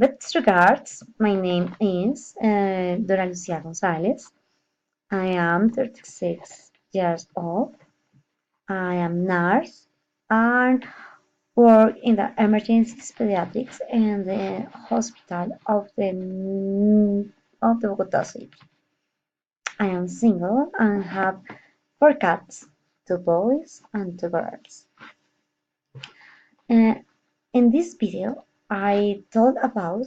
Best regards, my name is Dora Lucia Gonzalez. I am 36 years old. I am nurse and work in the emergency pediatrics in the hospital of the Bogota city. I am single and have four cats, two boys and two girls. Uh, in this video, I told about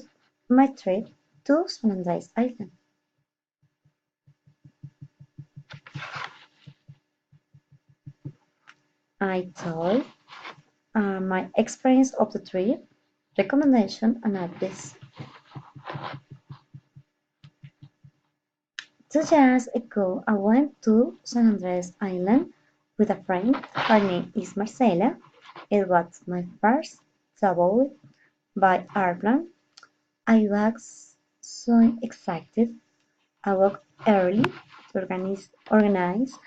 my trip to San Andres Island. I told my experience of the trip, recommendation, and advice. 2 years ago, I went to San Andres Island with a friend. Her name is Marcela. It was my first travel by airplane. I was so excited. I woke early to organize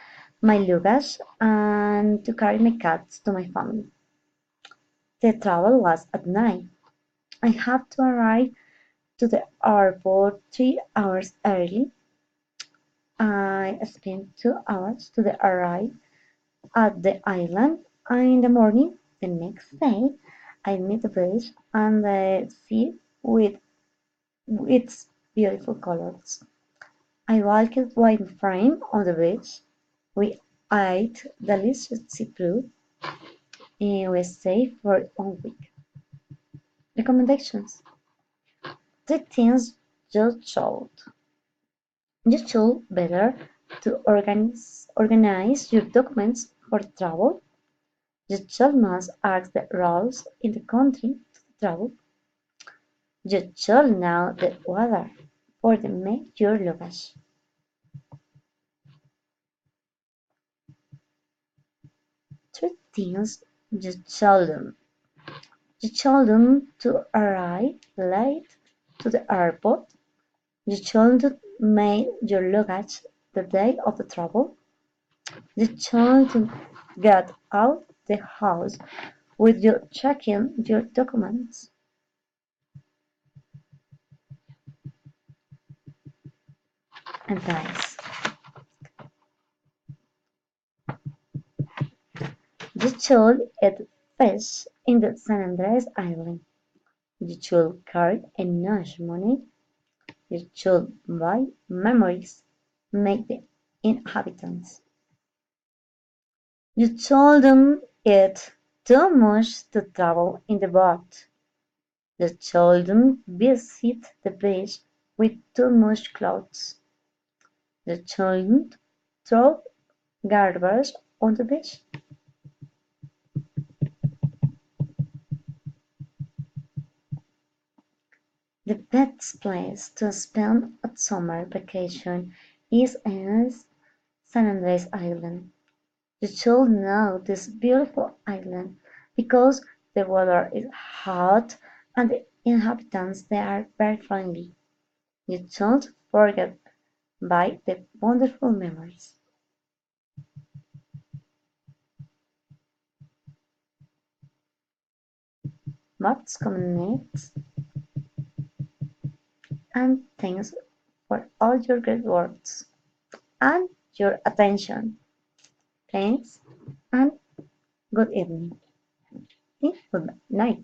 my luggage and to carry my cats to my family. The travel was at night. I had to arrive to the airport 3 hours early. I spent 2 hours to arrive at the island, and in the morning the next day I met the beach and the sea with its beautiful colors. I walked with my friend on the beach. We ate delicious seafood and we stayed for 1 week. Recommendations: the things you should. You should better to organize your documents for travel. You should must ask the rules in the country to travel. You should know the weather for the make your luggage. Three things you should do. You should to arrive late to the airport. You should make your luggage the day of the travel. You should get out the house with you checking your documents. And guys, you should eat fish in the San Andres Island. You should carry enough money. You should buy memories, make the inhabitants. You shouldn't eat too much to travel in the boat. You shouldn't visit the beach with too much clothes. You shouldn't throw garbage on the beach. The best place to spend a summer vacation is in San Andres Island. You should know this beautiful island because the weather is hot and the inhabitants they are very friendly. You don't forget by the wonderful memories. What's coming next? And thanks for all your good words and your attention. Thanks and good evening. Good night.